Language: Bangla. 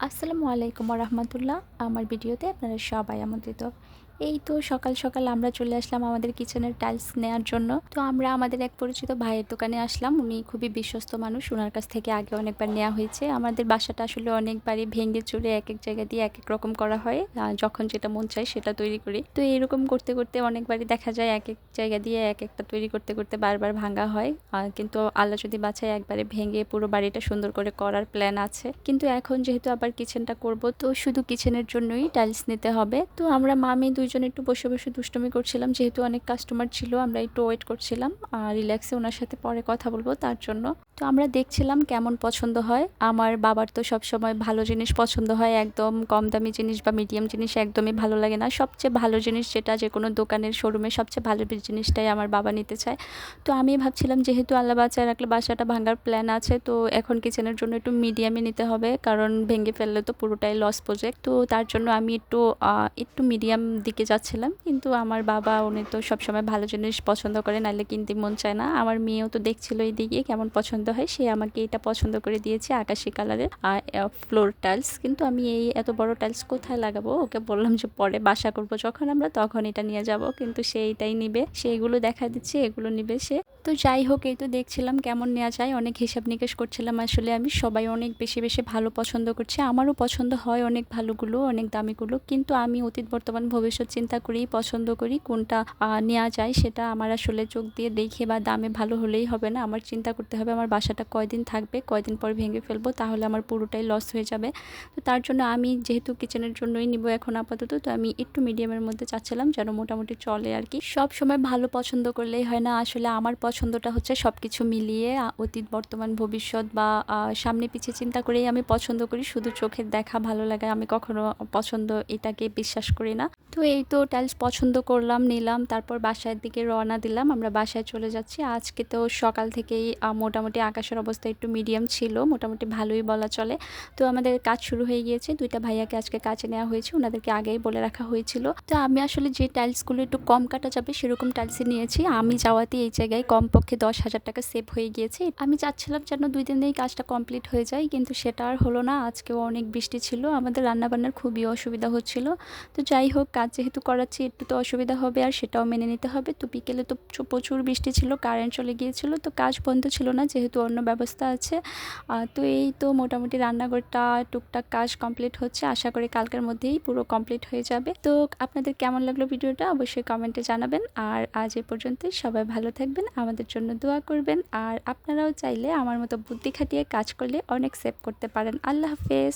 আসসালামু আলাইকুম রাহমাতুল্লাহ। আমার ভিডিওতে আপনারা সবাই আমন্ত্রিত। এই তো সকাল সকাল আমরা চলে আসলাম আমাদের কিচেনের টাইলস নেয়ার জন্য। তো আমরা আমাদের এক পরিচিত ভাইয়ের দোকানে আসলাম। উনি খুবই বিশ্বস্ত মানুষ। উনার কাছ থেকে আগে অনেকবার নেওয়া হয়েছে। আমাদের বাসাটা আসলে অনেকবারই ভেঙে চুরে এক এক জায়গা দিয়ে এক এক রকম করা হয়। যখন যেটা মন চায় সেটা তৈরি করি। তো এরকম করতে করতে অনেকবারই দেখা যায় এক এক জায়গা দিয়ে এক একটা তৈরি করতে করতে বারবার ভাঙা হয়। কিন্তু আল্লাহ যদি বাঁচায় একবারে ভেঙে পুরো বাড়িটা সুন্দর করে করার প্ল্যান আছে। কিন্তু এখন যেহেতু আবার কিচেনটা করব, তো শুধু কিচেনের জন্যই টাইলস নিতে হবে। তো আমরা মামি দুইজন একটু বসে বসে দুষ্টুমি করছিলাম, যেহেতু অনেক কাস্টমার ছিল আমরা একটু ওয়েট করছিলাম রিল্যাক্সে ওনার সাথে পরে কথা বলবো তার জন্য। তো আমরা দেখছিলাম কেমন পছন্দ হয়। আমার বাবার তো সবসময় ভালো জিনিস পছন্দ হয়, একদম কম দামি জিনিস বা মিডিয়াম জিনিস একদমই ভালো লাগে না। সবচেয়ে ভালো জিনিস যেটা যে কোনো দোকানের শোরুমে সবচেয়ে ভালো জিনিসটাই আমার বাবা নিতে চায়। তো আমি ভাবছিলাম যেহেতু আল্লাহ বাঁচায় রাখলে বাসাটা ভাঙার প্ল্যান আছে, তো এখন কিচেনের জন্য একটু মিডিয়ামে নিতে হবে, কারণ ভেঙে ফেললে তো পুরোটাই লস প্রজেক্ট। তো তার জন্য আমি একটু মিডিয়াম দিকে যাচ্ছিলাম। কিন্তু আমার বাবা উনি তো সবসময় ভালো জিনিস পছন্দ করে, নাহলে কিনতে মন চায় না। আমার মেয়েও তো দেখছিল এইদিকে কেমন পছন্দ হয়, সে আমাকে এটা পছন্দ করে দিয়েছে আকাশি কালারের ফ্লোর টাইলস। কিন্তু আমি এই এত বড় টাইলস কোথায় লাগাবো, ওকে বললাম যে পরে বাসা করব যখন আমরা তখন এটা নিয়ে যাব, কিন্তু সে এইটাই নিবে, সে এগুলো দেখা দিচ্ছে এগুলো নিবে সে। তো যাই হোক, এই তো দেখছিলাম কেমন নেওয়া যায়, অনেক হিসাব নিকেশ করছিলাম। আসলে আমি সবাই অনেক বেশি বেশি ভালো পছন্দ করছে, আমারও পছন্দ হয় অনেক ভালোগুলো অনেক দামিগুলো, কিন্তু আমি অতীত বর্তমান ভবিষ্যৎ চিন্তা করেই পছন্দ করি কোনটা নেওয়া যায়। সেটা আমার আসলে চোখ দিয়ে দেখে বা দামে ভালো হলেই হবে না, আমার চিন্তা করতে হবে আমার বাসাটা কয়দিন থাকবে, কয়দিন পর ভেঙে ফেলবো, তাহলে আমার পুরোটাই লস হয়ে যাবে। তো তার জন্য আমি যেহেতু কিচেনের জন্যই নিব এখন আপাতত, তো আমি একটু মিডিয়ামের মধ্যে চাচ্ছিলাম যেন মোটামুটি চলে আর কি। সব সময় ভালো পছন্দ করলেই হয় না, আসলে আমার পছন্দটা হচ্ছে সব কিছু মিলিয়ে অতীত বর্তমান ভবিষ্যৎ বা সামনে পিছিয়ে চিন্তা করেই আমি পছন্দ করি। শুধু চোখের দেখা ভালো লাগে আমি কখনো পছন্দ এটাকে বিশ্বাস করি না। তো এই তো টাইলস পছন্দ করলাম, নিলাম, তারপর বাসার দিকে রওনা দিলাম। আমরা বাসায় চলে যাচ্ছি। আজকে তো সকাল থেকেই মোটামুটি আকাশের অবস্থা একটু মিডিয়াম ছিল, মোটামুটি ভালোই বলা চলে। তো আমাদের কাজ শুরু হয়ে গিয়েছে, দুইটা ভাইয়াকে আজকে কাজে নেওয়া হয়েছে, ওনাদেরকে আগেই বলে রাখা হয়েছিল। তো আমি আসলে যে টাইলসগুলো একটু কম কাটা যাবে সেরকম টাইলসই নিয়েছি। আমি যাওয়াতে এই জায়গায় কমপক্ষে 10,000 টাকা সেভ হয়ে গিয়েছে। আমি চাচ্ছিলাম যেন 2 দিনেই কাজটা কমপ্লিট হয়ে যায়, কিন্তু সেটা আর হলো না। আজকেও অনেক বৃষ্টি ছিল, আমাদের রান্নাবান্নার খুবই অসুবিধা হচ্ছিল। তো যাই হোক, কাজ যেহেতু করাচ্ছি একটু তো অসুবিধা হবে, আর সেটাও মেনে নিতে হবে। তো বিকেলে তো প্রচুর বৃষ্টি ছিল, কারেন্ট চলে গিয়েছিল, তো কাজ বন্ধ ছিল না যেহেতু অন্য ব্যবস্থা আছে। তো এই তো মোটামুটি রান্নাঘরটা টুকটাক কাজ কমপ্লিট হচ্ছে, আশা করি কালকের মধ্যেই পুরো কমপ্লিট হয়ে যাবে। তো আপনাদের কেমন লাগলো ভিডিওটা অবশ্যই কমেন্টে জানাবেন। আর আজ এ পর্যন্তই, সবাই ভালো থাকবেন, আমাদের জন্য দোয়া করবেন। আর আপনারাও চাইলে আমার মতো বুদ্ধি খাটিয়ে কাজ করলে অনেক সেভ করতে পারেন। আল্লাহ হাফেজ।